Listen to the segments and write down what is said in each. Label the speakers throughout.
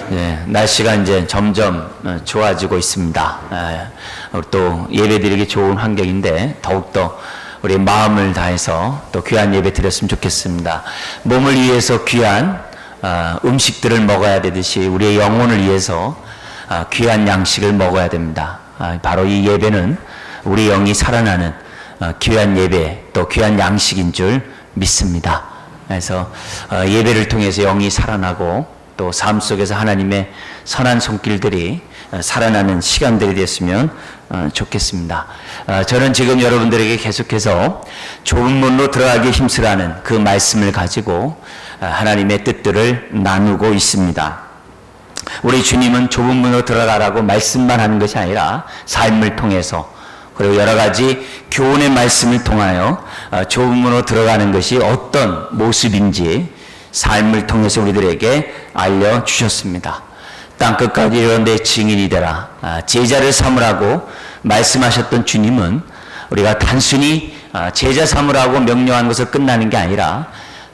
Speaker 1: 네, 날씨가 이제 점점 좋아지고 있습니다. 또 예배드리기 좋은 환경인데 더욱더 우리 마음을 다해서 또 귀한 예배 드렸으면 좋겠습니다. 몸을 위해서 귀한 음식들을 먹어야 되듯이 우리의 영혼을 위해서 귀한 양식을 먹어야 됩니다. 바로 이 예배는 우리 영이 살아나는 귀한 예배 또 귀한 양식인 줄 믿습니다. 그래서 예배를 통해서 영이 살아나고 또 삶 속에서 하나님의 선한 손길들이 살아나는 시간들이 됐으면 좋겠습니다. 저는 지금 여러분들에게 계속해서 좁은 문으로 들어가기 힘쓰라는 그 말씀을 가지고 하나님의 뜻들을 나누고 있습니다. 우리 주님은 좁은 문으로 들어가라고 말씀만 하는 것이 아니라 삶을 통해서 그리고 여러 가지 교훈의 말씀을 통하여 좁은 문으로 들어가는 것이 어떤 모습인지 삶을 통해서 우리들에게 알려주셨습니다. 땅끝까지 이르러 내 증인이 되라. 제자를 삼으라고 말씀하셨던 주님은 우리가 단순히 제자 삼으라고 명령한 것을 끝나는 게 아니라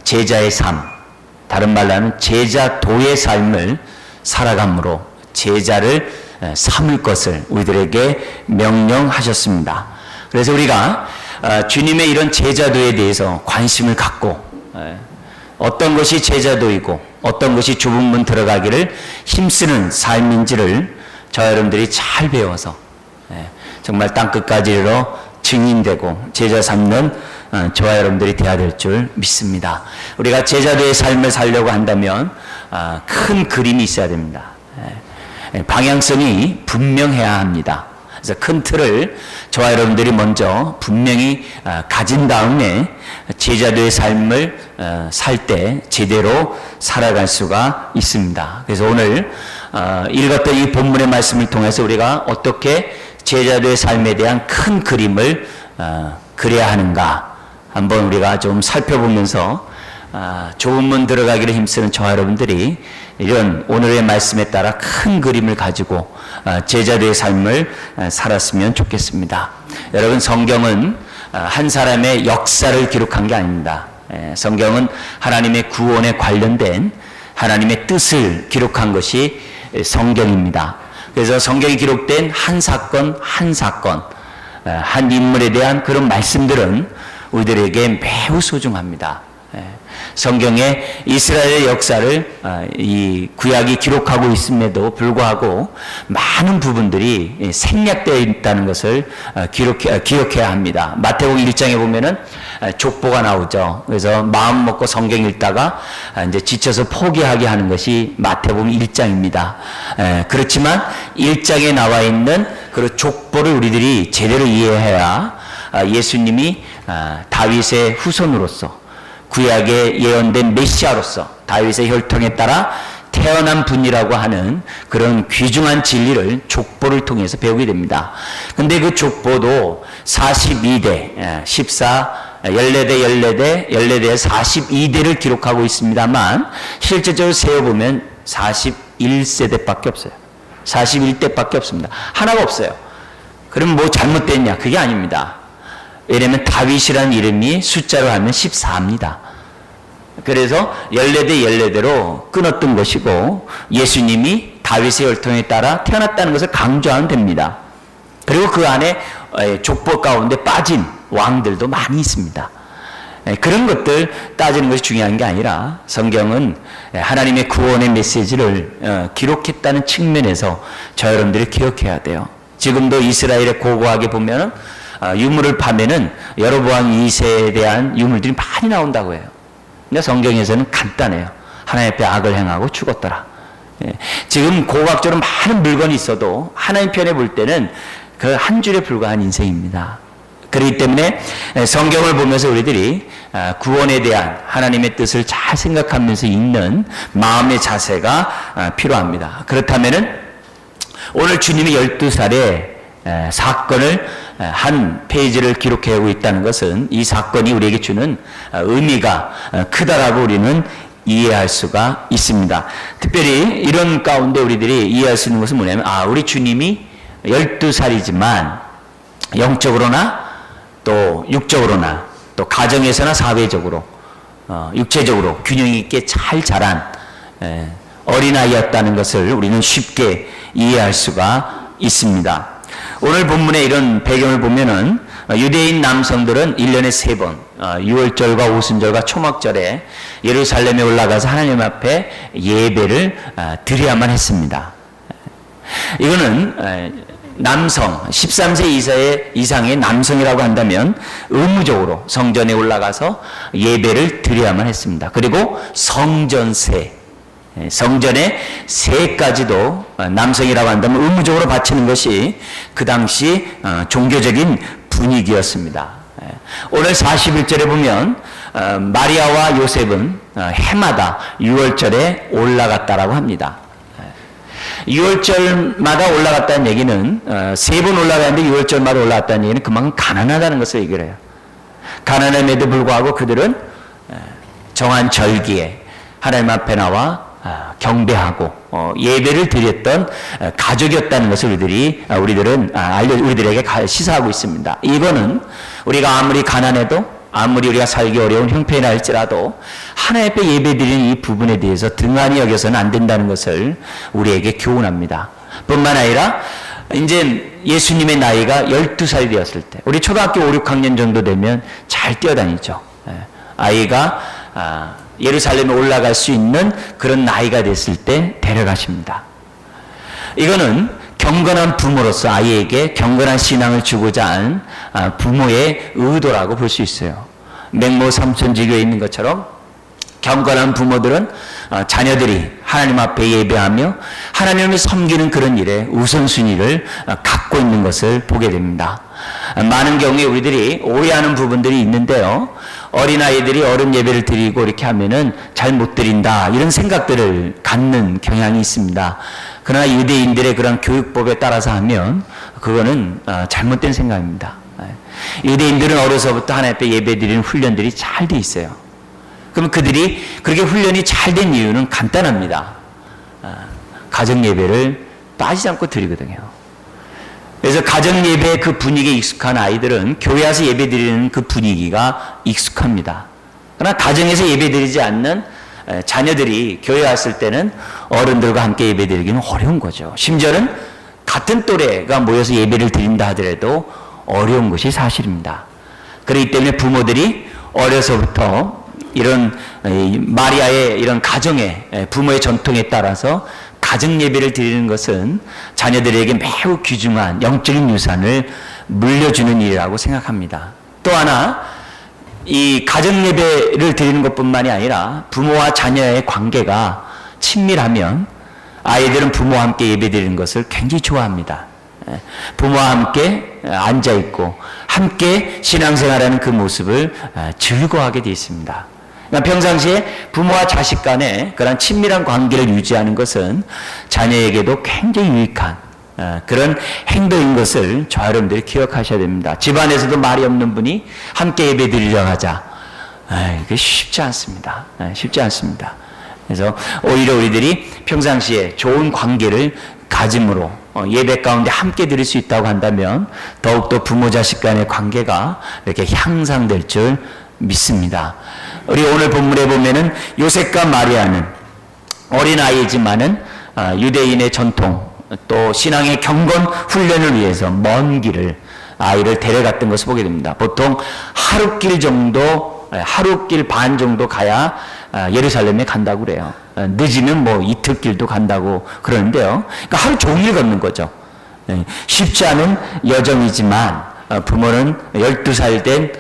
Speaker 1: 제자의 삶, 다른 말로 하면 제자도의 삶을 살아감으로 제자를 삼을 것을 우리들에게 명령하셨습니다. 그래서 우리가 주님의 이런 제자도에 대해서 관심을 갖고 어떤 것이 제자도이고 어떤 것이 좁은 문 들어가기를 힘쓰는 삶인지를 저 여러분들이 잘 배워서 정말 땅끝까지 이르러 증인되고 제자 삼는 저와 여러분들이 되어야 될 줄 믿습니다. 우리가 제자도의 삶을 살려고 한다면 큰 그림이 있어야 됩니다. 방향성이 분명해야 합니다. 그래서 큰 틀을 저와 여러분들이 먼저 분명히 가진 다음에 제자도의 삶을 살 때 제대로 살아갈 수가 있습니다. 그래서 오늘 읽었던 이 본문의 말씀을 통해서 우리가 어떻게 제자도의 삶에 대한 큰 그림을 그려야 하는가 한번 우리가 좀 살펴보면서 좁은 문 들어가기를 힘쓰는 저와 여러분들이 이런 오늘의 말씀에 따라 큰 그림을 가지고 제자도의 삶을 살았으면 좋겠습니다. 여러분, 성경은 한 사람의 역사를 기록한 게 아닙니다. 성경은 하나님의 구원에 관련된 하나님의 뜻을 기록한 것이 성경입니다. 그래서 성경이 기록된 한 사건 한 인물에 대한 그런 말씀들은 우리들에게 매우 소중합니다. 성경에 이스라엘의 역사를 이 구약이 기록하고 있음에도 불구하고 많은 부분들이 생략되어 있다는 것을 기억해야 합니다. 마태복음 1장에 보면은 족보가 나오죠. 그래서 마음 먹고 성경 읽다가 이제 지쳐서 포기하게 하는 것이 마태복음 1장입니다. 그렇지만 1장에 나와 있는 그 족보를 우리들이 제대로 이해해야 예수님이 다윗의 후손으로서 구약에 예언된 메시아로서 다윗의 혈통에 따라 태어난 분이라고 하는 그런 귀중한 진리를 족보를 통해서 배우게 됩니다. 근데 그 족보도 42대, 14, 14대, 14대, 42대를 기록하고 있습니다만 실제적으로 세어보면 41세대밖에 없어요. 41대밖에 없습니다. 하나가 없어요. 그럼 뭐 잘못됐냐? 그게 아닙니다. 왜냐면 다윗이라는 이름이 숫자로 하면 14입니다. 그래서 14대 14대로 끊었던 것이고 예수님이 다윗의 혈통에 따라 태어났다는 것을 강조하면 됩니다. 그리고 그 안에 족보 가운데 빠진 왕들도 많이 있습니다. 그런 것들 따지는 것이 중요한 게 아니라 성경은 하나님의 구원의 메시지를 기록했다는 측면에서 저 여러분들이 기억해야 돼요. 지금도 이스라엘의 고고하게 보면은 유물을 파면은 여로보암 2세에 대한 유물들이 많이 나온다고 해요. 근데 성경에서는 간단해요. 하나님 앞에 악을 행하고 죽었더라. 지금 고고학적으로 많은 물건이 있어도 하나님 편에 볼 때는 그 한 줄에 불과한 인생입니다. 그렇기 때문에 성경을 보면서 우리들이 구원에 대한 하나님의 뜻을 잘 생각하면서 읽는 마음의 자세가 필요합니다. 그렇다면은 오늘 주님이 12살에 사건을 한 페이지를 기록하고 있다는 것은 이 사건이 우리에게 주는 의미가 크다라고 우리는 이해할 수가 있습니다. 특별히 이런 가운데 우리들이 이해할 수 있는 것은 뭐냐면 우리 주님이 12살이지만 영적으로나 또 육적으로나 또 가정에서나 사회적으로 육체적으로 균형 있게 잘 자란 어린아이였다는 것을 우리는 쉽게 이해할 수가 있습니다. 오늘 본문의 이런 배경을 보면은 유대인 남성들은 1년에 3번, 유월절과 오순절과 초막절에 예루살렘에 올라가서 하나님 앞에 예배를 드려야만 했습니다. 이거는 남성, 13세 이상의 남성이라고 한다면 의무적으로 성전에 올라가서 예배를 드려야만 했습니다. 그리고 성전세, 성전의 세까지도 남성이라고 한다면 의무적으로 바치는 것이 그 당시 종교적인 분위기였습니다. 오늘 41절에 보면 마리아와 요셉은 해마다 6월절에 올라갔다라고 합니다. 6월절마다 올라갔다는 얘기는 3번 올라갔는데 6월절마다 올라갔다는 얘기는 그만큼 가난하다는 것을 얘기를 해요. 가난함에도 불구하고 그들은 정한 절기에 하나님 앞에 나와 경배하고 예배를 드렸던 가족이었다는 것을 우리들에게 시사하고 있습니다. 이거는 우리가 아무리 가난해도 아무리 우리가 살기 어려운 형편이라 할지라도 하나님 앞에 예배드리는 이 부분에 대해서 등한히 여겨서는 안 된다는 것을 우리에게 교훈합니다. 뿐만 아니라 이제 예수님의 나이가 12살이 되었을 때, 우리 초등학교 5, 6학년 정도 되면 잘 뛰어다니죠. 아이가 예루살렘에 올라갈 수 있는 그런 나이가 됐을 때 데려가십니다. 이거는 경건한 부모로서 아이에게 경건한 신앙을 주고자 한 부모의 의도라고 볼 수 있어요. 맹모 삼천지교에 있는 것처럼 경건한 부모들은 자녀들이 하나님 앞에 예배하며 하나님을 섬기는 그런 일에 우선순위를 갖고 있는 것을 보게 됩니다. 많은 경우에 우리들이 오해하는 부분들이 있는데요. 어린아이들이 어른 예배를 드리고 이렇게 하면은 잘 못 드린다, 이런 생각들을 갖는 경향이 있습니다. 그러나 유대인들의 그런 교육법에 따라서 하면 그거는 잘못된 생각입니다. 유대인들은 어려서부터 하나님 앞에 예배 드리는 훈련들이 잘 돼 있어요. 그럼 그들이 그렇게 훈련이 잘 된 이유는 간단합니다. 가정 예배를 빠지지 않고 드리거든요. 그래서 가정 예배의 그 분위기에 익숙한 아이들은 교회 와서 예배 드리는 그 분위기가 익숙합니다. 그러나 가정에서 예배 드리지 않는 자녀들이 교회 왔을 때는 어른들과 함께 예배 드리기는 어려운 거죠. 심지어는 같은 또래가 모여서 예배를 드린다 하더라도 어려운 것이 사실입니다. 그렇기 때문에 부모들이 어려서부터 이런 마리아의 이런 가정의 부모의 전통에 따라서 가정 예배를 드리는 것은 자녀들에게 매우 귀중한 영적인 유산을 물려주는 일이라고 생각합니다. 또 하나, 이 가정 예배를 드리는 것뿐만이 아니라 부모와 자녀의 관계가 친밀하면 아이들은 부모와 함께 예배 드리는 것을 굉장히 좋아합니다. 부모와 함께 앉아있고 함께 신앙생활하는 그 모습을 즐거워하게 되어 있습니다. 그러니까 평상시에 부모와 자식 간의 그런 친밀한 관계를 유지하는 것은 자녀에게도 굉장히 유익한 그런 행동인 것을 저와 여러분들이 기억하셔야 됩니다. 집안에서도 말이 없는 분이 함께 예배 드리려 하자. 이게 쉽지 않습니다. 쉽지 않습니다. 그래서 오히려 우리들이 평상시에 좋은 관계를 가짐으로 예배 가운데 함께 드릴 수 있다고 한다면 더욱더 부모 자식 간의 관계가 이렇게 향상될 줄 믿습니다. 우리 오늘 본문에 보면은 요셉과 마리아는 어린아이지만은 유대인의 전통 또 신앙의 경건 훈련을 위해서 먼 길을 아이를 데려갔던 것을 보게 됩니다. 보통 하루길 반 정도 가야 예루살렘에 간다고 그래요. 늦으면 뭐 이틀 길도 간다고 그러는데요. 그러니까 하루 종일 걷는 거죠. 쉽지 않은 여정이지만 부모는 12살 된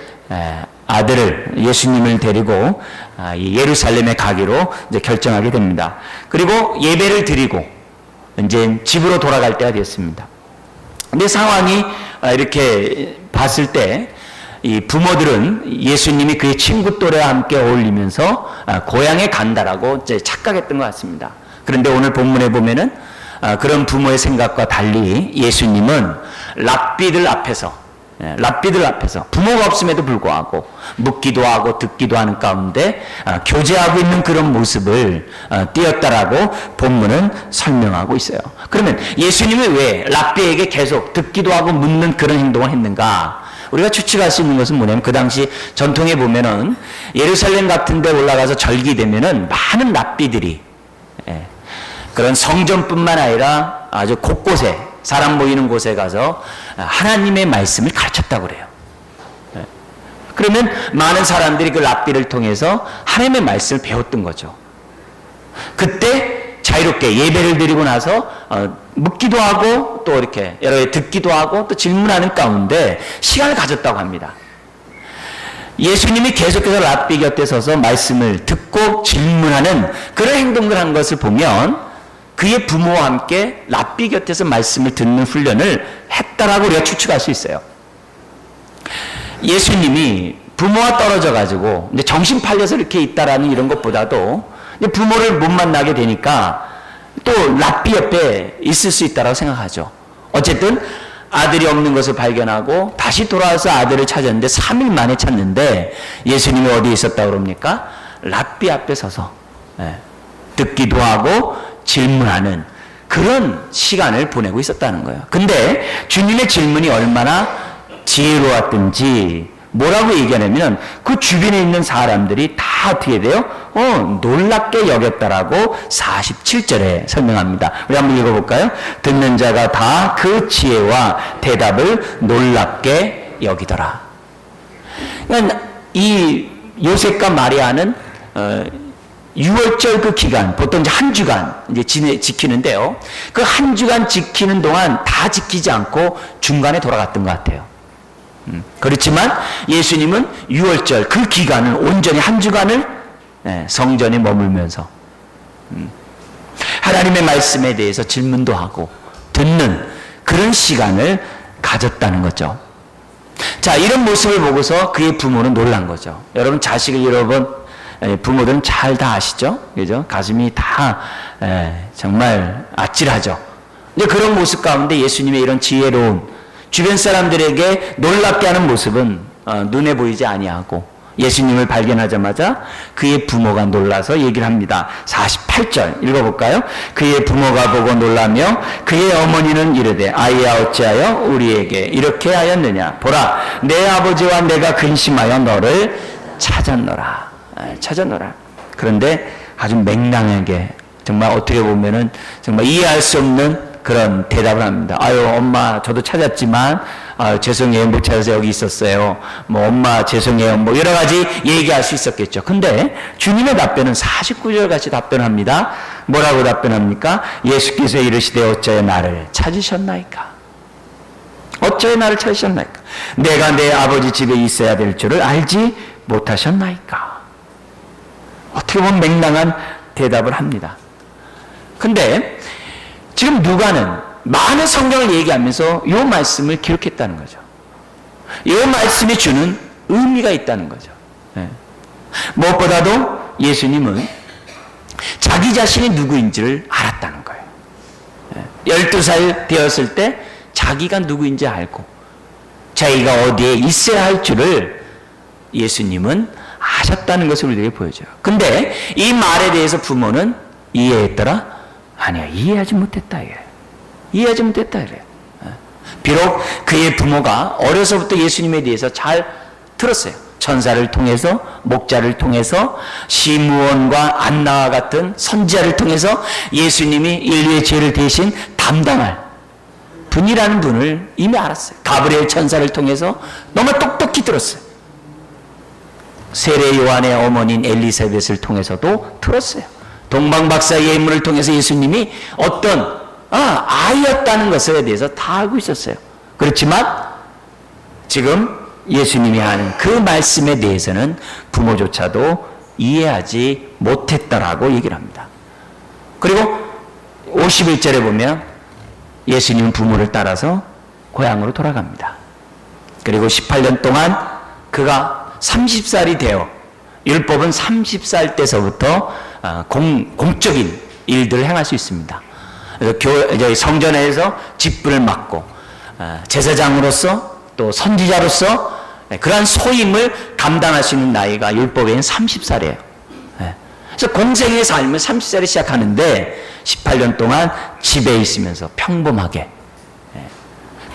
Speaker 1: 아들을, 예수님을 데리고 예루살렘에 가기로 이제 결정하게 됩니다. 그리고 예배를 드리고 이제 집으로 돌아갈 때가 됐습니다. 근데 상황이 이렇게 봤을 때 이 부모들은 예수님이 그의 친구 또래와 함께 어울리면서 고향에 간다라고 이제 착각했던 것 같습니다. 그런데 오늘 본문에 보면은 그런 부모의 생각과 달리 예수님은 랍비들 앞에서 부모가 없음에도 불구하고 묻기도 하고 듣기도 하는 가운데 교제하고 있는 그런 모습을 띄었다라고 본문은 설명하고 있어요. 그러면 예수님은 왜 랍비에게 계속 듣기도 하고 묻는 그런 행동을 했는가? 우리가 추측할 수 있는 것은 뭐냐면 그 당시 전통에 보면은 예루살렘 같은 데 올라가서 절기되면은 많은 랍비들이 그런 성전뿐만 아니라 아주 곳곳에 사람 모이는 곳에 가서 하나님의 말씀을 가르쳤다고 그래요. 그러면 많은 사람들이 그 랍비를 통해서 하나님의 말씀을 배웠던 거죠. 그때 자유롭게 예배를 드리고 나서 묻기도 하고 또 이렇게 여러 개 듣기도 하고 또 질문하는 가운데 시간을 가졌다고 합니다. 예수님이 계속해서 랍비 곁에 서서 말씀을 듣고 질문하는 그런 행동을 한 것을 보면 그의 부모와 함께 랍비 곁에서 말씀을 듣는 훈련을 했다라고 우리가 추측할 수 있어요. 예수님이 부모와 떨어져 가지고 이제 정신 팔려서 이렇게 있다라는 이런 것보다도 부모를 못 만나게 되니까 또 랍비 옆에 있을 수 있다라고 생각하죠. 어쨌든 아들이 없는 것을 발견하고 다시 돌아와서 아들을 찾았는데 3일 만에 찾는데 예수님이 어디에 있었다고 그럽니까? 랍비 앞에 서서 듣기도 하고 질문하는 그런 시간을 보내고 있었다는 거예요. 근데 주님의 질문이 얼마나 지혜로웠든지 뭐라고 얘기하냐면 그 주변에 있는 사람들이 다 어떻게 돼요? 놀랍게 여겼다라고 47절에 설명합니다. 우리 한번 읽어볼까요? 듣는 자가 다 그 지혜와 대답을 놀랍게 여기더라. 그러니까 이 요셉과 마리아는 6월절 그 기간, 보통 이제 한 주간 이제 지키는데요. 그 한 주간 지키는 동안 다 지키지 않고 중간에 돌아갔던 것 같아요. 그렇지만 예수님은 6월절 그 기간을 온전히 한 주간을 성전에 머물면서 하나님의 말씀에 대해서 질문도 하고 듣는 그런 시간을 가졌다는 거죠. 자, 이런 모습을 보고서 그의 부모는 놀란 거죠. 여러분 자식을 잃어본 부모들은 잘 다 아시죠? 그죠? 가슴이 다 정말 아찔하죠. 근데 그런 모습 가운데 예수님의 이런 지혜로운 주변 사람들에게 놀랍게 하는 모습은 눈에 보이지 아니하고 예수님을 발견하자마자 그의 부모가 놀라서 얘기를 합니다. 48절 읽어볼까요? 그의 부모가 보고 놀라며 그의 어머니는 이르되 아이야 어찌하여 우리에게 이렇게 하였느냐 보라 내 아버지와 내가 근심하여 너를 찾았노라. 그런데 아주 맹랑하게 정말 어떻게 보면은 정말 이해할 수 없는 그런 대답을 합니다. 아유 엄마 저도 찾았지만 죄송해요 못 찾아서 여기 있었어요. 뭐 엄마 죄송해요 뭐 여러 가지 얘기할 수 있었겠죠. 근데 주님의 답변은 49절 같이 답변합니다. 뭐라고 답변합니까? 예수께서 이르시되 어찌하여 나를 찾으셨나이까? 어찌하여 나를 찾으셨나이까? 내가 내 아버지 집에 있어야 될 줄을 알지 못하셨나이까? 어떻게 보면 맹랑한 대답을 합니다. 근데 지금 누가는 많은 성경을 얘기하면서 이 말씀을 기록했다는 거죠. 이 말씀이 주는 의미가 있다는 거죠. 무엇보다도 예수님은 자기 자신이 누구인지를 알았다는 거예요. 12살 되었을 때 자기가 누구인지 알고 자기가 어디에 있어야 할 줄을 예수님은 아셨다는 것을 우리에게 보여줘요. 근데 이 말에 대해서 부모는 이해했더라? 아니야, 이해하지 못했다. 이해하지 못했다. 이래. 비록 그의 부모가 어려서부터 예수님에 대해서 잘 들었어요. 천사를 통해서, 목자를 통해서, 시므온과 안나와 같은 선지자를 통해서 예수님이 인류의 죄를 대신 담당할 분이라는 분을 이미 알았어요. 가브리엘 천사를 통해서 너무 똑똑히 들었어요. 세례 요한의 어머니인 엘리사벳을 통해서도 들었어요. 동방박사의 예문을 통해서 예수님이 어떤 아이였다는 것에 대해서 다 알고 있었어요. 그렇지만 지금 예수님이 하는 그 말씀에 대해서는 부모조차도 이해하지 못했다라고 얘기를 합니다. 그리고 51절에 보면 예수님은 부모를 따라서 고향으로 돌아갑니다. 그리고 18년 동안 그가 30살이 되어 율법은 30살 때서부터 공적인 일들을 행할 수 있습니다. 그래서 성전에서 직분을 맡고 제사장으로서 또 선지자로서 그러한 소임을 감당할 수 있는 나이가 율법에는 30살이에요. 그래서 공생의 삶을 30살에 시작하는데 18년 동안 집에 있으면서 평범하게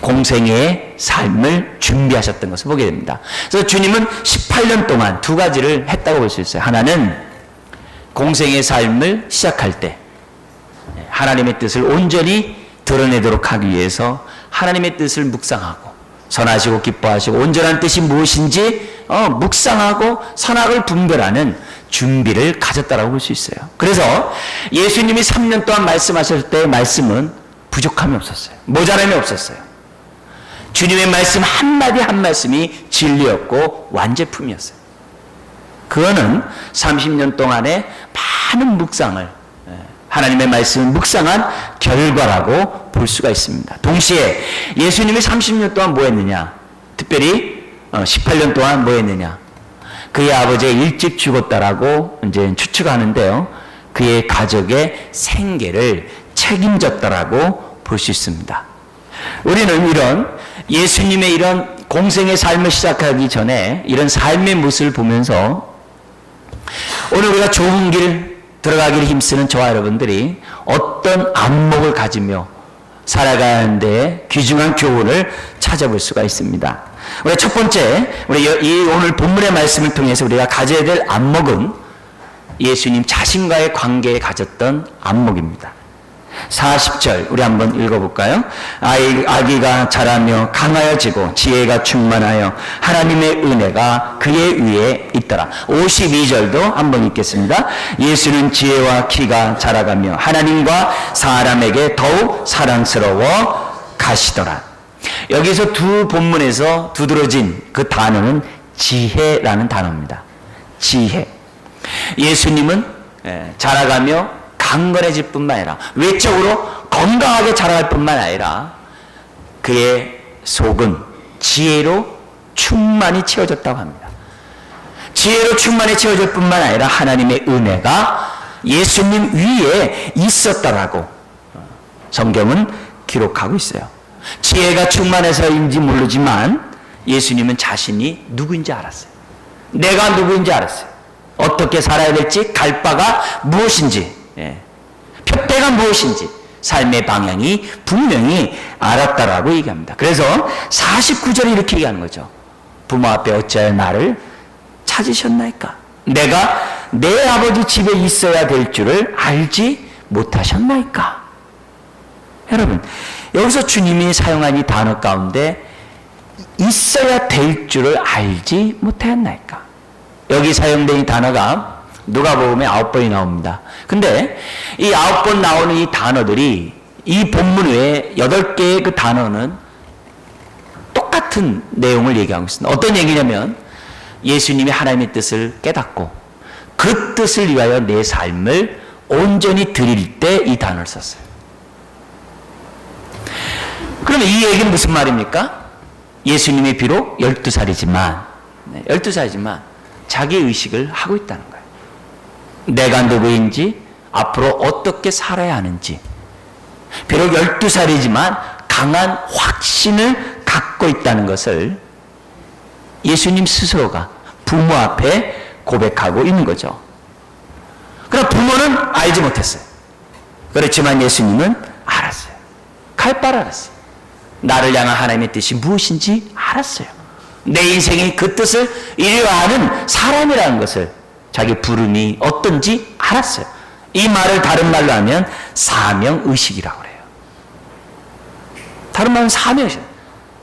Speaker 1: 공생의 삶을 준비하셨던 것을 보게 됩니다. 그래서 주님은 18년 동안 두 가지를 했다고 볼 수 있어요. 하나는 공생의 삶을 시작할 때 하나님의 뜻을 온전히 드러내도록 하기 위해서 하나님의 뜻을 묵상하고 선하시고 기뻐하시고 온전한 뜻이 무엇인지 묵상하고 선악을 분별하는 준비를 가졌다라고 볼 수 있어요. 그래서 예수님이 3년 동안 말씀하실 때의 말씀은 부족함이 없었어요. 모자람이 없었어요. 주님의 말씀 한마디 한 말씀이 진리였고 완제품이었어요. 그거는 30년 동안의 많은 묵상을, 하나님의 말씀을 묵상한 결과라고 볼 수가 있습니다. 동시에 예수님이 30년 동안 뭐 했느냐? 특별히 18년 동안 뭐 했느냐? 그의 아버지가 일찍 죽었다라고 이제 추측하는데요. 그의 가족의 생계를 책임졌다라고 볼 수 있습니다. 우리는 이런 예수님의 이런 공생의 삶을 시작하기 전에 이런 삶의 모습을 보면서 오늘 우리가 좋은 길 들어가기를 힘쓰는 저와 여러분들이 어떤 안목을 가지며 살아가는 데 귀중한 교훈을 찾아볼 수가 있습니다. 우리 첫 번째, 우리 이 오늘 본문의 말씀을 통해서 우리가 가져야 될 안목은 예수님 자신과의 관계에 가졌던 안목입니다. 40절 우리 한번 읽어볼까요? 아기가 자라며 강하여지고 지혜가 충만하여 하나님의 은혜가 그의 위에 있더라. 52절도 한번 읽겠습니다. 예수는 지혜와 키가 자라가며 하나님과 사람에게 더욱 사랑스러워 가시더라. 여기서 두 본문에서 두드러진 그 단어는 지혜라는 단어입니다. 지혜. 예수님은 자라가며 강건해질 뿐만 아니라 외적으로 건강하게 자라갈 뿐만 아니라 그의 속은 지혜로 충만히 채워졌다고 합니다. 지혜로 충만히 채워질 뿐만 아니라 하나님의 은혜가 예수님 위에 있었다라고 성경은 기록하고 있어요. 지혜가 충만해서인지 모르지만 예수님은 자신이 누구인지 알았어요. 내가 누구인지 알았어요. 어떻게 살아야 될지, 갈 바가 무엇인지, 표대가 무엇인지 삶의 방향이 분명히 알았다라고 얘기합니다. 그래서 49절에 이렇게 얘기하는 거죠. 부모 앞에 어찌하여 나를 찾으셨나이까? 내가 내 아버지 집에 있어야 될 줄을 알지 못하셨나이까? 여러분, 여기서 주님이 사용한 이 단어 가운데 있어야 될 줄을 알지 못하였나이까? 여기 사용된 이 단어가 누가복음에 9번이 나옵니다. 근데 이 9번 나오는 이 단어들이 이 본문 외에 8개의 그 단어는 똑같은 내용을 얘기하고 있습니다. 어떤 얘기냐면 예수님이 하나님의 뜻을 깨닫고 그 뜻을 위하여 내 삶을 온전히 드릴 때 이 단어를 썼어요. 그러면 이 얘기는 무슨 말입니까? 예수님이 비록 12살이지만 자기 의식을 하고 있다는 거예요. 내가 누구인지, 앞으로 어떻게 살아야 하는지, 비록 12살이지만 강한 확신을 갖고 있다는 것을 예수님 스스로가 부모 앞에 고백하고 있는 거죠. 그러나 부모는 알지 못했어요. 그렇지만 예수님은 알았어요. 갈 바를 알았어요. 나를 향한 하나님의 뜻이 무엇인지 알았어요. 내 인생이 그 뜻을 이루어가는 사람이라는 것을, 자기 부름이 어떤지 알았어요. 이 말을 다른 말로 하면 사명의식이라고 그래요. 다른 말은 사명의식.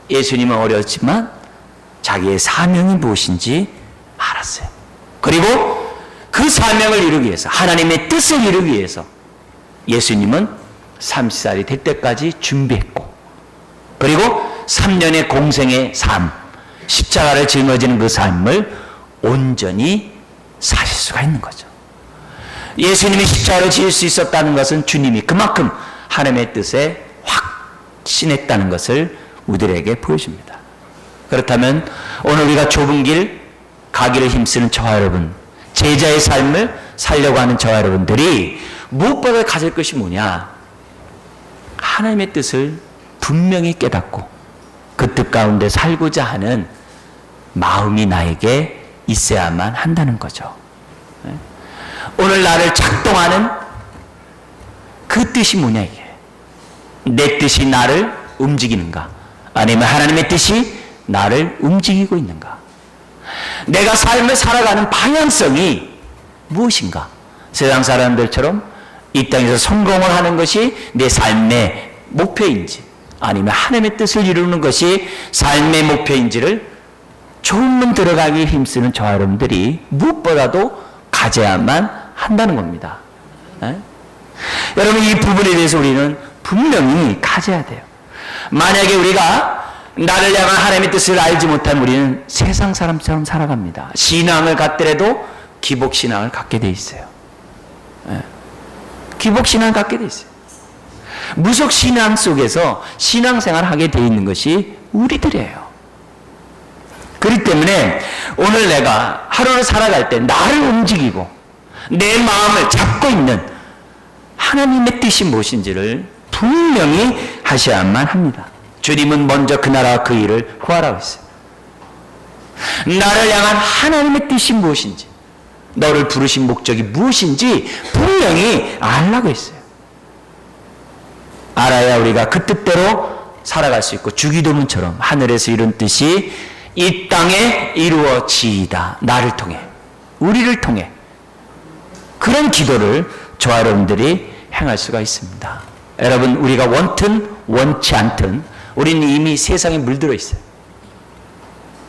Speaker 1: 예수님은 어렸지만 자기의 사명이 무엇인지 알았어요. 그리고 그 사명을 이루기 위해서, 하나님의 뜻을 이루기 위해서 예수님은 30살이 될 때까지 준비했고, 그리고 3년의 공생의 삶, 십자가를 짊어지는 그 삶을 온전히 사실 수가 있는 거죠. 예수님이 십자가를 지을 수 있었다는 것은 주님이 그만큼 하나님의 뜻에 확신했다는 것을 우리들에게 보여줍니다. 그렇다면 오늘 우리가 좁은 길 가기를 힘쓰는 저와 여러분, 제자의 삶을 살려고 하는 저와 여러분들이 무엇보다 가질 것이 뭐냐? 하나님의 뜻을 분명히 깨닫고 그 뜻 가운데 살고자 하는 마음이 나에게 있어야만 한다는 거죠. 오늘 나를 작동하는 그 뜻이 뭐냐 이게. 내 뜻이 나를 움직이는가? 아니면 하나님의 뜻이 나를 움직이고 있는가? 내가 삶을 살아가는 방향성이 무엇인가? 세상 사람들처럼 이 땅에서 성공을 하는 것이 내 삶의 목표인지 아니면 하나님의 뜻을 이루는 것이 삶의 목표인지를 조금만 들어가기 힘쓰는 저와 여러분들이 무엇보다도 가져야만 한다는 겁니다. 여러분, 이 부분에 대해서 우리는 분명히 가져야 돼요. 만약에 우리가 나를 향한 하나님의 뜻을 알지 못하면 우리는 세상 사람처럼 살아갑니다. 신앙을 갖더라도 기복신앙을 갖게 돼 있어요. 기복신앙을 갖게 돼 있어요. 무속신앙 속에서 신앙생활을 하게 돼 있는 것이 우리들이에요. 그렇기 때문에 오늘 내가 하루를 살아갈 때 나를 움직이고 내 마음을 잡고 있는 하나님의 뜻이 무엇인지를 분명히 하셔야만 합니다. 주님은 먼저 그 나라와 그 일을 구하라고 했어요. 나를 향한 하나님의 뜻이 무엇인지, 너를 부르신 목적이 무엇인지 분명히 알라고 했어요. 알아야 우리가 그 뜻대로 살아갈 수 있고 주기도문처럼 하늘에서 이룬 뜻이 이 땅에 이루어지이다. 나를 통해, 우리를 통해 그런 기도를 저와 여러분들이 행할 수가 있습니다. 여러분, 우리가 원튼 원치 않든 우리는 이미 세상에 물들어 있어요.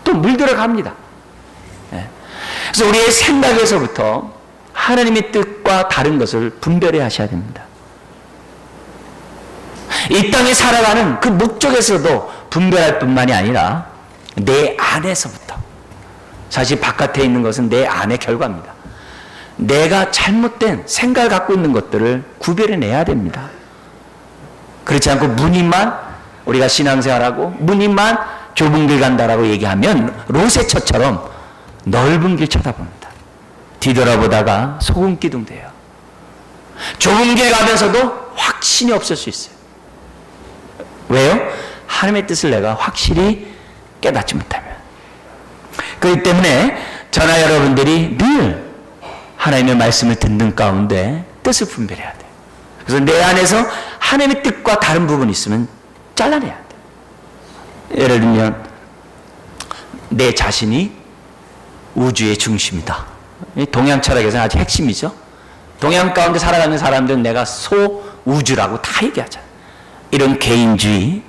Speaker 1: 또 물들어 갑니다. 그래서 우리의 생각에서부터 하나님의 뜻과 다른 것을 분별해 하셔야 됩니다. 이 땅에 살아가는 그 목적에서도 분별할 뿐만이 아니라 내 안에서부터, 사실 바깥에 있는 것은 내 안의 결과입니다. 내가 잘못된 생각을 갖고 있는 것들을 구별해내야 됩니다. 그렇지 않고 무늬만 우리가 신앙생활하고 무늬만 좁은 길 간다라고 얘기하면 로세처처럼 넓은 길 쳐다봅니다. 뒤돌아보다가 소금기둥 돼요. 좁은 길 가면서도 확신이 없을 수 있어요. 왜요? 하나님의 뜻을 내가 확실히 깨닫지 못하면. 그렇기 때문에 저나 여러분들이 늘 하나님의 말씀을 듣는 가운데 뜻을 분별해야 돼요. 그래서 내 안에서 하나님의 뜻과 다른 부분이 있으면 잘라내야 돼요. 예를 들면 내 자신이 우주의 중심이다. 동양 철학에서는 아주 핵심이죠. 동양 가운데 살아가는 사람들은 내가 소우주라고 다 얘기하잖아요. 이런 개인주의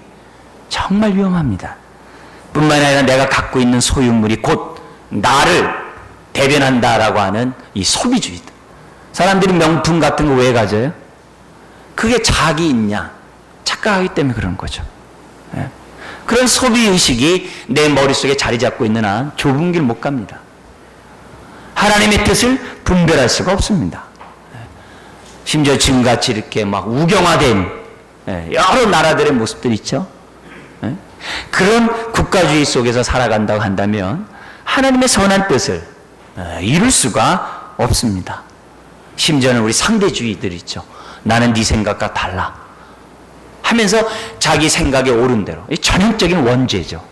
Speaker 1: 정말 위험합니다. 뿐만 아니라 내가 갖고 있는 소유물이 곧 나를 대변한다라고 하는 이 소비주의다. 사람들이 명품 같은 거 왜 가져요? 그게 자기 있냐 착각하기 때문에 그런 거죠. 그런 소비의식이 내 머릿속에 자리 잡고 있는 한 좁은 길 못 갑니다. 하나님의 뜻을 분별할 수가 없습니다. 심지어 지금같이 이렇게 막 우경화된 여러 나라들의 모습들 있죠. 그런 국가주의 속에서 살아간다고 한다면 하나님의 선한 뜻을 이룰 수가 없습니다. 심지어는 우리 상대주의들 있죠. 나는 네 생각과 달라 하면서 자기 생각에 옳은 대로, 전형적인 원죄죠.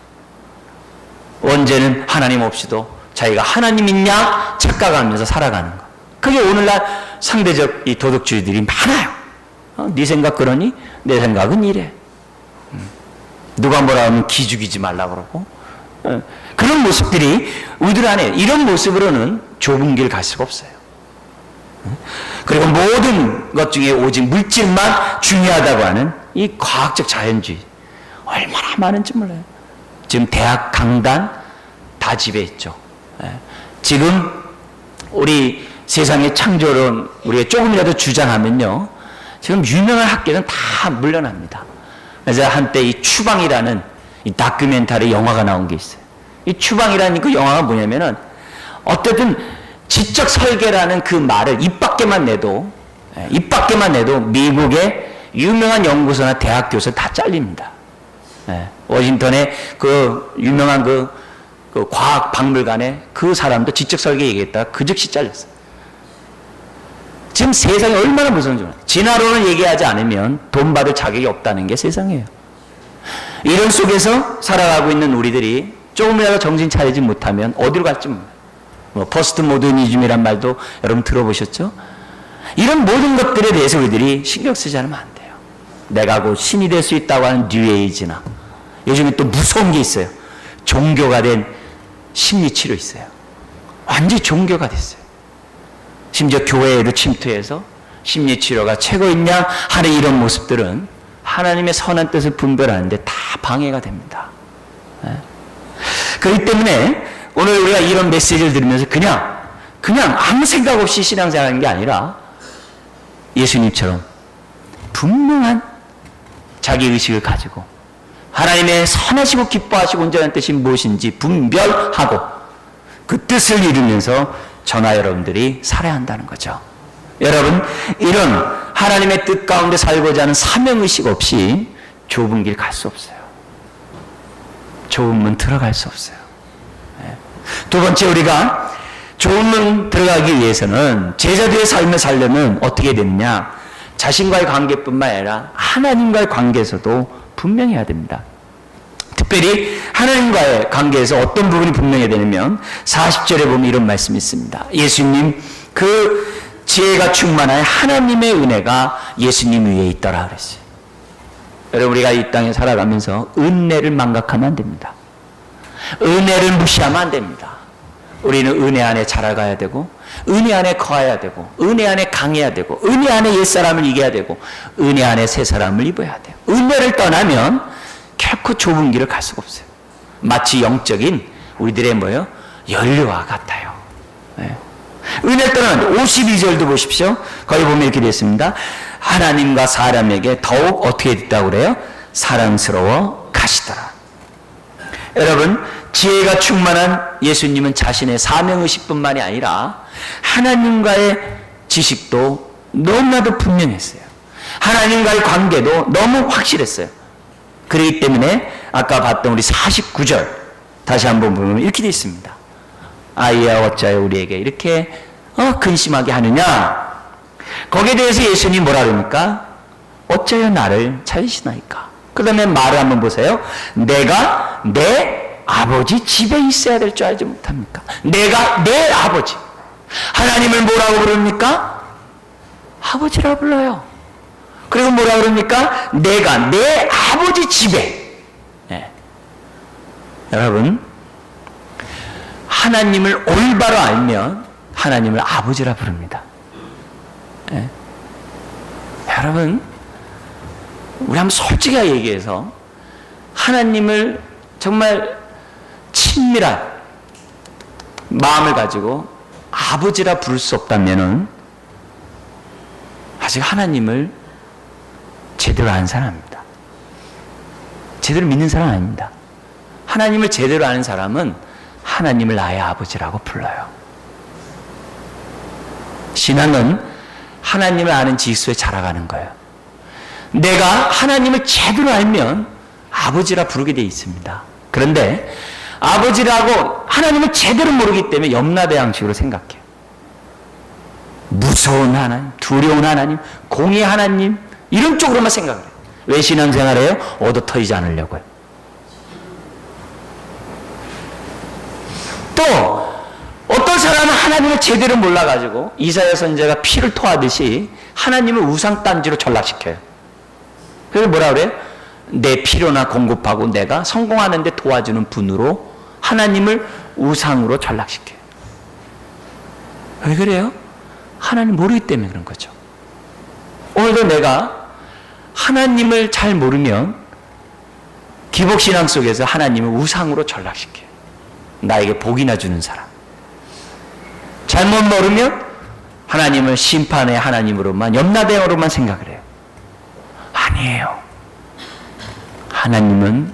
Speaker 1: 원죄는 하나님 없이도 자기가 하나님 있냐 착각하면서 살아가는 것. 그게 오늘날 상대적 이 도덕주의들이 많아요. 네 생각 그러니? 내 생각은 이래. 누가 뭐라 하면 기죽이지 말라 그러고. 그런 모습들이 우리들 안에, 이런 모습으로는 좁은 길 갈 수가 없어요. 그리고 모든 것 중에 오직 물질만 중요하다고 하는 이 과학적 자연주의 얼마나 많은지 몰라요. 지금 대학 강단 다 지배했죠. 지금 우리 세상의 창조론 우리가 조금이라도 주장하면요, 지금 유명한 학계는 다 물러납니다. 그래서 한때 이 추방이라는 이 다큐멘터리 영화가 나온 게 있어요. 이 추방이라는 그 영화가 뭐냐면은 어쨌든 지적 설계라는 그 말을 입 밖에만 내도 미국의 유명한 연구소나 대학 교수 다 잘립니다. 워싱턴의 그 유명한 그 과학 박물관에 그 사람도 지적 설계 얘기했다가 그 즉시 잘렸어요. 지금 세상이 얼마나 무서운지 몰라요. 진화론을 얘기하지 않으면 돈 받을 자격이 없다는 게 세상이에요. 이런 속에서 살아가고 있는 우리들이 조금이라도 정신 차리지 못하면 어디로 갈지 몰라요. 포스트 모더니즘이란 말도 여러분 들어보셨죠? 이런 모든 것들에 대해서 우리들이 신경 쓰지 않으면 안 돼요. 내가 곧 신이 될 수 있다고 하는 뉴에이지나, 요즘에 또 무서운 게 있어요. 종교가 된 심리치료 있어요. 완전히 종교가 됐어요. 심지어 교회를 침투해서 심리치료가 최고있냐 하는 이런 모습들은 하나님의 선한 뜻을 분별하는데 다 방해가 됩니다. 그렇기 때문에 오늘 우리가 이런 메시지를 들으면서 그냥 아무 생각 없이 신앙생활하는 게 아니라 예수님처럼 분명한 자기의식을 가지고 하나님의 선하시고 기뻐하시고 온전한 뜻이 무엇인지 분별하고 그 뜻을 이루면서 저나 여러분들이 살아야 한다는 거죠. 여러분, 이런 하나님의 뜻 가운데 살고자 하는 사명의식 없이 좁은 길 갈 수 없어요. 좁은 문 들어갈 수 없어요. 두 번째, 우리가 좁은 문 들어가기 위해서는 제자들의 삶을 살려면 어떻게 되느냐? 자신과의 관계뿐만 아니라 하나님과의 관계에서도 분명해야 됩니다. 특별히 하나님과의 관계에서 어떤 부분이 분명해야 되냐면 40절에 보면 이런 말씀이 있습니다. 예수님, 그 지혜가 충만한 하나님의 은혜가 예수님 위에 있더라 그랬어요. 여러분, 우리가 이 땅에 살아가면서 은혜를 망각하면 안 됩니다. 은혜를 무시하면 안 됩니다. 우리는 은혜 안에 자라가야 되고, 은혜 안에 커야 되고, 은혜 안에 강해야 되고, 은혜 안에 옛사람을 이겨야 되고, 은혜 안에 새사람을 입어야 돼요. 은혜를 떠나면 결코 좁은 길을 갈 수가 없어요. 마치 영적인 우리들의 뭐예요? 연료와 같아요. 네. 은혜를 떠나면 52절도 보십시오. 거기 보면 이렇게 되어 있습니다. 하나님과 사람에게 더욱 어떻게 됐다고 그래요? 사랑스러워 가시더라. 여러분, 지혜가 충만한 예수님은 자신의 사명의식뿐만이 아니라 하나님과의 지식도 너무나도 분명했어요. 하나님과의 관계도 너무 확실했어요. 그렇기 때문에 아까 봤던 우리 49절 다시 한번 보면 이렇게 되어 있습니다. 아이야 어찌하여 우리에게 이렇게 근심하게 하느냐. 거기에 대해서 예수님이 뭐라 그러니까? 어찌하여 나를 찾으시나이까. 그 다음에 말을 한번 보세요. 내가 내 아버지 집에 있어야 될 줄 알지 못합니까? 내가 내 아버지. 하나님을 뭐라고 부릅니까? 아버지라고 불러요. 그리고 뭐라고 그럽니까? 내가 내 아버지 집에. 네. 여러분, 하나님을 올바로 알면 하나님을 아버지라 부릅니다. 네. 여러분, 우리 한번 솔직하게 얘기해서 하나님을 정말 친밀한 마음을 가지고 아버지라 부를 수 없다면은 아직 하나님을 제대로 아는 사람입니다. 제대로 믿는 사람 아닙니다. 하나님을 제대로 아는 사람은 하나님을 나의 아버지라고 불러요. 신앙은 하나님을 아는 지수에 자라가는 거예요. 내가 하나님을 제대로 알면 아버지라 부르게 되어 있습니다. 그런데 아버지라고 하나님을 제대로 모르기 때문에 염라대왕식으로 생각해요. 무서운 하나님, 두려운 하나님, 공의 하나님 이런 쪽으로만 생각을 해요. 왜 신앙생활해요? 얻어 터지지 않으려고요. 또 어떤 사람은 하나님을 제대로 몰라가지고 이사야 선지자가 피를 토하듯이 하나님을 우상단지로 전락시켜요. 그래서 뭐라 그래요? 내 필요나 공급하고 내가 성공하는 데 도와주는 분으로 하나님을 우상으로 전락시켜요. 왜 그래요? 하나님 모르기 때문에 그런 거죠. 오늘도 내가 하나님을 잘 모르면 기복신앙 속에서 하나님을 우상으로 전락시켜요. 나에게 복이나 주는 사람. 잘못 모르면 하나님을 심판의 하나님으로만, 염라대왕으로만 생각을 해요. 아니에요. 하나님은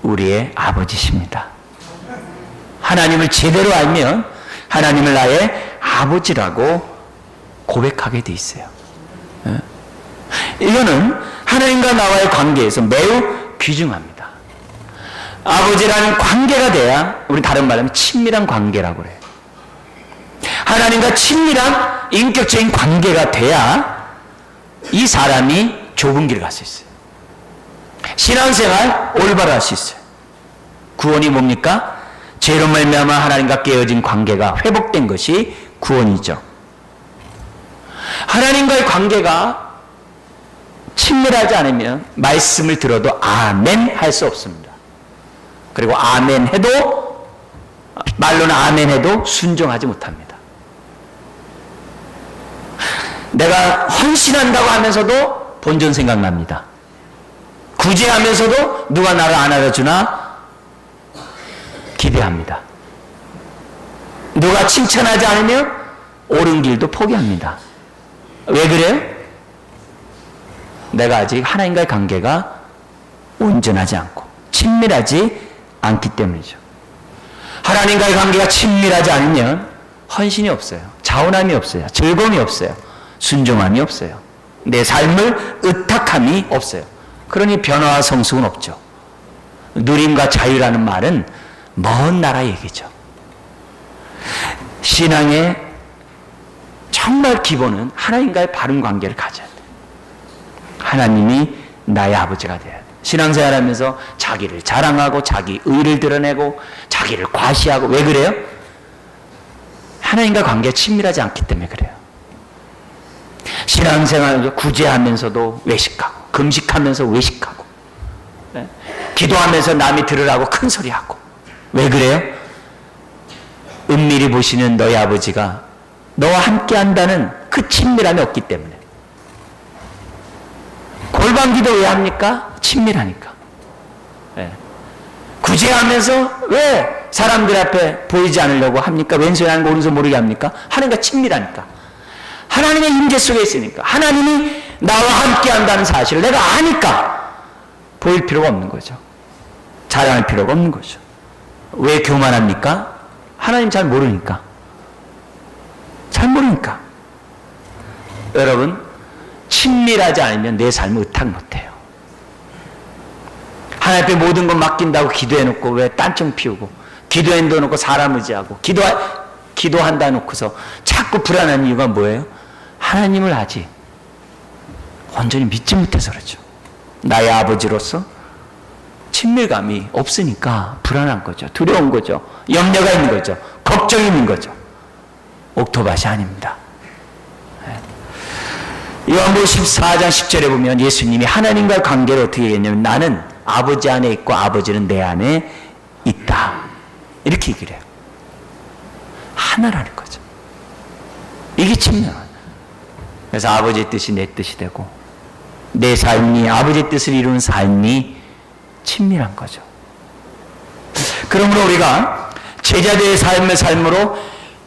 Speaker 1: 우리의 아버지십니다. 하나님을 제대로 알면 하나님을 나의 아버지라고 고백하게 돼 있어요. 이거는 하나님과 나와의 관계에서 매우 귀중합니다. 아버지라는 관계가 돼야, 우리 다른 말하면 친밀한 관계라고 그래요. 하나님과 친밀한 인격적인 관계가 돼야 이 사람이 좁은 길을 갈 수 있어요. 신앙생활 올바로 할 수 있어요. 구원이 뭡니까? 죄로 말미암아 하나님과 깨어진 관계가 회복된 것이 구원이죠. 하나님과의 관계가 친밀하지 않으면 말씀을 들어도 아멘 할 수 없습니다. 그리고 아멘 해도, 말로는 아멘 해도 순종하지 못합니다. 내가 헌신한다고 하면서도 본전 생각납니다. 구제하면서도 누가 나를 안 알아주나 기대합니다. 누가 칭찬하지 않으면 옳은 길도 포기합니다. 왜 그래요? 내가 아직 하나님과의 관계가 온전하지 않고 친밀하지 않기 때문이죠. 하나님과의 관계가 친밀하지 않으면 헌신이 없어요. 자원함이 없어요. 즐거움이 없어요. 순종함이 없어요. 내 삶을 의탁함이 없어요. 그러니 변화와 성숙은 없죠. 누림과 자유라는 말은 먼 나라 얘기죠. 신앙의 정말 기본은 하나님과의 바른 관계를 가져야 돼요. 하나님이 나의 아버지가 돼야 돼요. 신앙생활하면서 자기를 자랑하고 자기 의를 드러내고 자기를 과시하고 왜 그래요? 하나님과 관계가 친밀하지 않기 때문에 그래요. 신앙생활을 구제하면서도 외식하고 금식하면서 외식하고 기도하면서 남이 들으라고 큰소리하고 왜 그래요? 은밀히 보시는 너희 아버지가 너와 함께한다는 그 친밀함이 없기 때문에. 골방기도 왜 합니까? 친밀하니까. 구제하면서 왜 사람들 앞에 보이지 않으려고 합니까? 왼손 하는 거 오른손 모르게 합니까? 하나님과 친밀하니까. 하나님의 임재 속에 있으니까. 하나님이 나와 함께한다는 사실을 내가 아니까 보일 필요가 없는 거죠. 자랑할 필요가 없는 거죠. 왜 교만합니까? 하나님 잘 모르니까. 잘 모르니까. 여러분, 친밀하지 않으면 내 삶을 의탁 못해요. 하나님 앞에 모든 것 맡긴다고 기도해놓고 왜 딴청 피우고 기도해놓고 놓고 사람 의지하고 기도한다 놓고서 자꾸 불안한 이유가 뭐예요? 하나님을 아직 완전히 믿지 못해서 그렇죠. 나의 아버지로서 친밀감이 없으니까 불안한 거죠. 두려운 거죠. 염려가 있는 거죠. 걱정이 있는 거죠. 옥토밭이 아닙니다. 요한복음 14장 10절에 보면 예수님이 하나님과의 관계를 어떻게 얘기했냐면 나는 아버지 안에 있고 아버지는 내 안에 있다. 이렇게 얘기를 해요. 하나라는 거죠. 이게 친밀한. 그래서 아버지의 뜻이 내 뜻이 되고 내 삶이 아버지의 뜻을 이루는 삶이 친밀한 거죠. 그러므로 우리가 제자들의 삶을 삶으로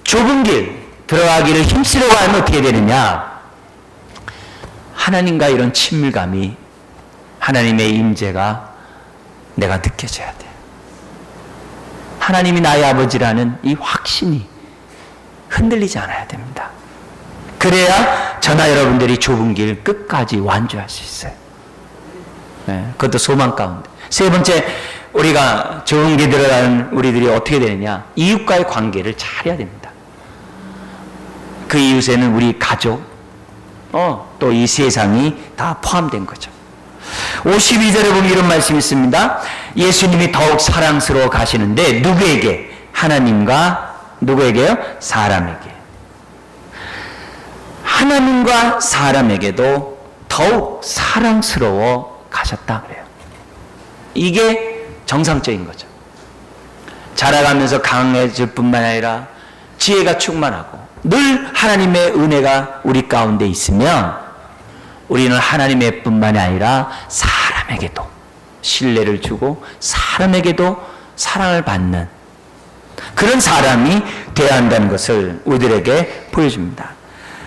Speaker 1: 좁은 길 들어가기를 힘쓰려고 하면 어떻게 되느냐? 하나님과 이런 친밀감이 하나님의 임재가 내가 느껴져야 돼요. 하나님이 나의 아버지라는 이 확신이 흔들리지 않아야 됩니다. 그래야 저나 여러분들이 좁은 길 끝까지 완주할 수 있어요. 그것도 소망 가운데. 세 번째, 우리가 좁은 길 들어가는 우리들이 어떻게 되느냐? 이웃과의 관계를 잘해야 됩니다. 그 이웃에는 우리 가족, 또 이 세상이 다 포함된 거죠. 52절에 보면 이런 말씀이 있습니다. 예수님이 더욱 사랑스러워 가시는데 누구에게? 하나님과 누구에게요? 사람에게. 하나님과 사람에게도 더욱 사랑스러워 가셨다 그래요. 이게 정상적인 거죠. 자라가면서 강해질 뿐만 아니라 지혜가 충만하고 늘 하나님의 은혜가 우리 가운데 있으면 우리는 하나님의 뿐만이 아니라 사람에게도 신뢰를 주고 사람에게도 사랑을 받는 그런 사람이 되어야 한다는 것을 우리들에게 보여줍니다.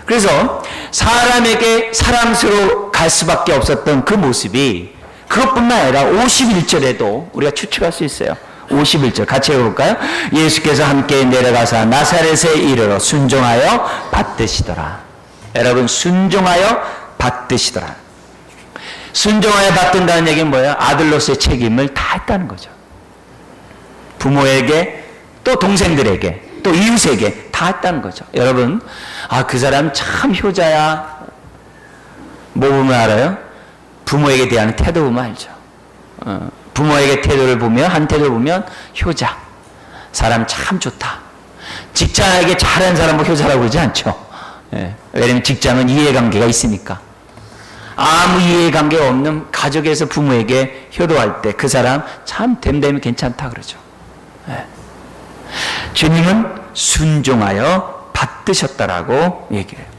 Speaker 1: 그래서 사람에게 사랑스러워 갈 수밖에 없었던 그 모습이 그것뿐만 아니라 51절에도 우리가 추측할 수 있어요. 51절 같이 해볼까요? 예수께서 함께 내려가사 나사렛에 이르러 순종하여 받드시더라. 여러분, 순종하여 받드시더라. 순종하여 받든다는 얘기는 뭐예요? 아들로서의 책임을 다 했다는 거죠. 부모에게 또 동생들에게 또 이웃에게 다 했다는 거죠. 여러분, 그 사람 참 효자야. 뭐 보면 알아요? 부모에게 대한 태도 보면 알죠. 부모에게 태도를 보면, 한 태도를 보면 효자. 사람 참 좋다. 직장에게 잘하는 사람은 효자라고 그러지 않죠. 왜냐하면 직장은 이해관계가 있으니까. 아무 이해관계가 없는 가족에서 부모에게 효도할 때 그 사람 참 됨됨이 괜찮다 그러죠. 주님은 순종하여 받드셨다라고 얘기를 해요.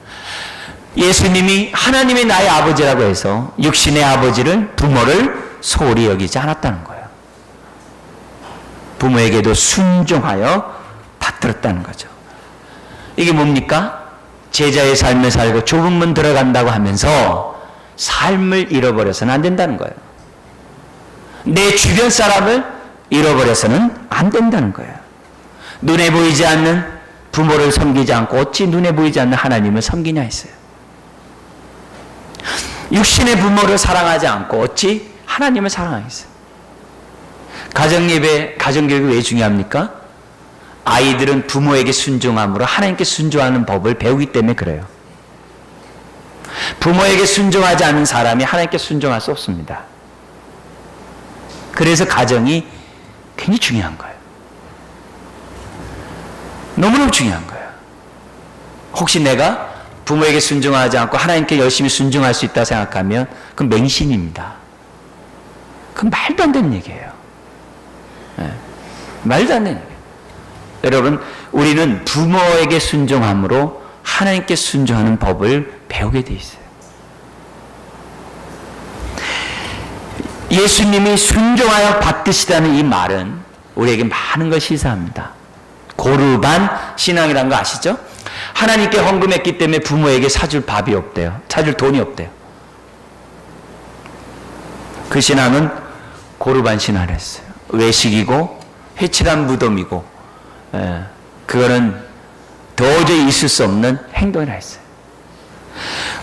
Speaker 1: 예수님이 하나님이 나의 아버지라고 해서 육신의 아버지를, 부모를 소홀히 여기지 않았다는 거예요. 부모에게도 순종하여 받들었다는 거죠. 이게 뭡니까? 제자의 삶을 살고 좁은 문 들어간다고 하면서 삶을 잃어버려서는 안 된다는 거예요. 내 주변 사람을 잃어버려서는 안 된다는 거예요. 눈에 보이지 않는 부모를 섬기지 않고 어찌 눈에 보이지 않는 하나님을 섬기냐 했어요. 육신의 부모를 사랑하지 않고 어찌 하나님을 사랑하겠어요. 가정예배, 가정교육이 왜 중요합니까? 아이들은 부모에게 순종함으로 하나님께 순종하는 법을 배우기 때문에 그래요. 부모에게 순종하지 않는 사람이 하나님께 순종할 수 없습니다. 그래서 가정이 굉장히 중요한 거예요. 너무너무 중요한 거예요. 혹시 내가 부모에게 순종하지 않고 하나님께 열심히 순종할 수 있다 생각하면 그건 맹신입니다. 그건 말도 안 되는 얘기예요. 네. 말도 안 되는 얘기예요. 여러분, 우리는 부모에게 순종함으로 하나님께 순종하는 법을 배우게 돼 있어요. 예수님이 순종하여 받드시다는 이 말은 우리에게 많은 걸 시사합니다. 고르반 신앙이라는 거 아시죠? 하나님께 헌금했기 때문에 부모에게 사줄 밥이 없대요. 사줄 돈이 없대요. 그 신앙은 고르반 신앙이었어요. 외식이고 회칠한 무덤이고, 그거는 도저히 있을 수 없는 행동이라 했어요.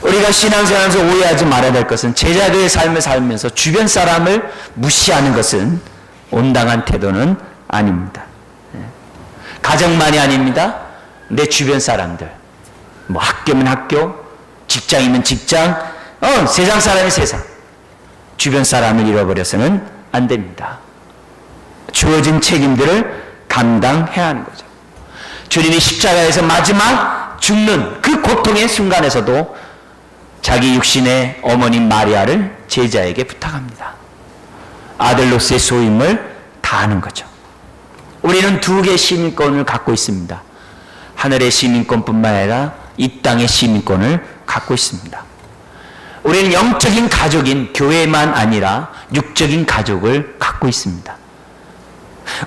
Speaker 1: 우리가 신앙생활에서 오해하지 말아야 될 것은 제자들의 삶을 살면서 주변 사람을 무시하는 것은 온당한 태도는 아닙니다. 가정만이 아닙니다. 내 주변 사람들, 뭐 학교면 학교, 직장이면 직장, 세상 사람이 세상, 주변 사람을 잃어버려서는 안 됩니다. 주어진 책임들을 감당해야 하는 거죠. 주님이 십자가에서 마지막 죽는 그 고통의 순간에서도 자기 육신의 어머님 마리아를 제자에게 부탁합니다. 아들로서의 소임을 다하는 거죠. 우리는 두 개의 시민권을 갖고 있습니다. 하늘의 시민권뿐만 아니라 이 땅의 시민권을 갖고 있습니다. 우리는 영적인 가족인 교회만 아니라 육적인 가족을 갖고 있습니다.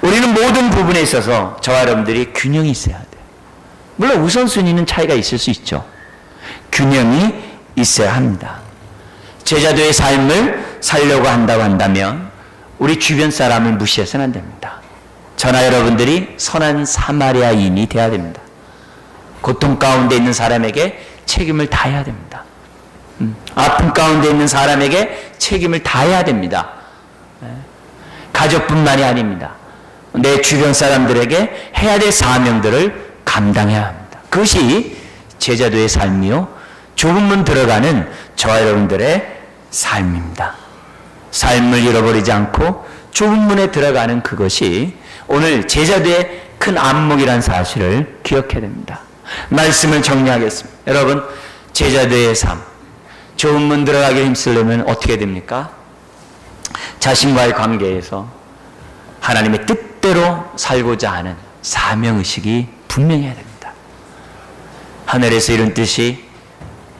Speaker 1: 우리는 모든 부분에 있어서 저와 여러분들이 균형이 있어야 돼요. 물론 우선순위는 차이가 있을 수 있죠. 균형이 있어야 합니다. 제자도의 삶을 살려고 한다고 한다면 우리 주변 사람을 무시해서는 안 됩니다. 저나 여러분들이 선한 사마리아인이 되어야 됩니다. 고통 가운데 있는 사람에게 책임을 다해야 됩니다. 아픔 가운데 있는 사람에게 책임을 다해야 됩니다. 가족뿐만이 아닙니다. 내 주변 사람들에게 해야 될 사명들을 감당해야 합니다. 그것이 제자도의 삶이요, 좁은 문 들어가는 저와 여러분들의 삶입니다. 삶을 잃어버리지 않고 좁은 문에 들어가는 그것이 오늘 제자도의 큰 안목이라는 사실을 기억해야 됩니다. 말씀을 정리하겠습니다. 여러분, 제자도의 삶, 좁은 문 들어가기 힘쓰려면 어떻게 됩니까? 자신과의 관계에서 하나님의 뜻대로 살고자 하는 사명의식이 분명해야 됩니다. 하늘에서 이룬 뜻이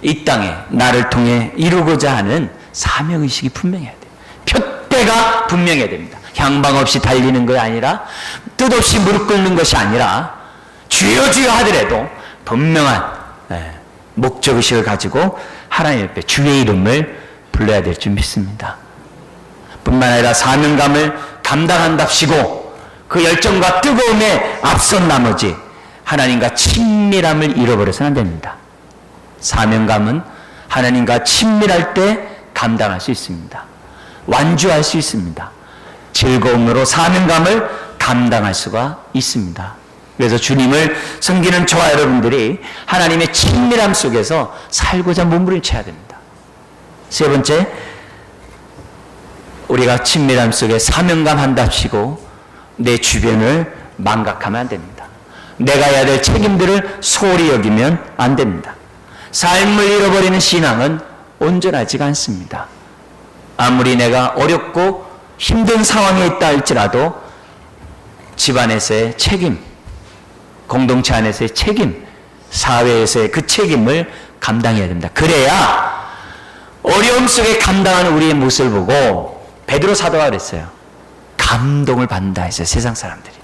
Speaker 1: 이 땅에 나를 통해 이루고자 하는 사명의식이 분명해야 돼요. 표대가 분명해야 됩니다. 향방 없이 달리는 것이 아니라, 뜻없이 무릎 꿇는 것이 아니라, 주여 주여 하더라도 분명한 목적의식을 가지고 하나님 앞에 주의 이름을 불러야 될 줄 믿습니다. 뿐만 아니라 사명감을 감당한답시고 그 열정과 뜨거움에 앞선 나머지 하나님과 친밀함을 잃어버려서는 안 됩니다. 사명감은 하나님과 친밀할 때 감당할 수 있습니다. 완주할 수 있습니다. 즐거움으로 사명감을 감당할 수가 있습니다. 그래서 주님을 섬기는 저와 여러분들이 하나님의 친밀함 속에서 살고자 몸부림쳐야 됩니다. 세 번째, 우리가 친밀함 속에 사명감 한답시고 내 주변을 망각하면 안 됩니다. 내가 해야 될 책임들을 소홀히 여기면 안 됩니다. 삶을 잃어버리는 신앙은 온전하지가 않습니다. 아무리 내가 어렵고 힘든 상황에 있다 할지라도 집안에서의 책임, 공동체 안에서의 책임, 사회에서의 그 책임을 감당해야 됩니다. 그래야 어려움 속에 감당하는 우리의 모습을 보고 베드로 사도가 그랬어요. 감동을 받는다 했어요. 세상 사람들이.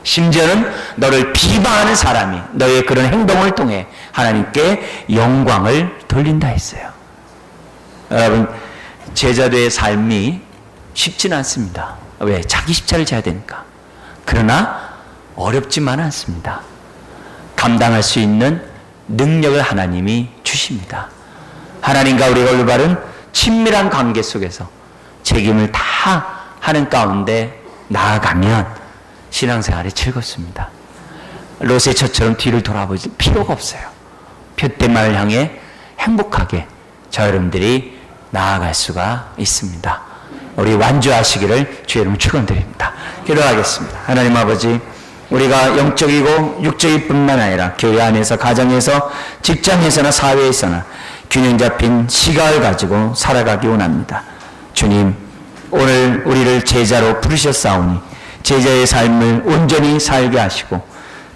Speaker 1: 심지어는 너를 비방하는 사람이 너의 그런 행동을 통해 하나님께 영광을 돌린다 했어요. 여러분, 제자도의 삶이 쉽지는 않습니다. 왜? 자기 십자를 져야 되니까. 그러나 어렵지만은 않습니다. 감당할 수 있는 능력을 하나님이 주십니다. 하나님과 우리가 올바른 친밀한 관계 속에서 책임을 다 하는 가운데 나아가면 신앙생활이 즐겁습니다. 롯의 처처럼 뒤를 돌아볼 필요가 없어요. 푯대만을 향해 행복하게 저 여러분들이 나아갈 수가 있습니다. 우리 완주하시기를 주의 이름으로 축원드립니다. 기도하겠습니다. 하나님 아버지, 우리가 영적이고 육적일 뿐만 아니라 교회 안에서, 가정에서, 직장에서나 사회에서나 균형 잡힌 시각을 가지고 살아가기 원합니다. 주님, 오늘 우리를 제자로 부르셨사오니 제자의 삶을 온전히 살게 하시고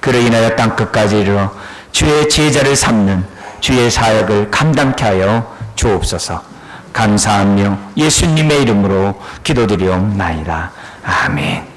Speaker 1: 그로 인하여 땅끝까지 이르러 주의 제자를 삼는 주의 사역을 감당케 하여 주옵소서. 감사하며 예수님의 이름으로 기도드리옵나이다. 아멘.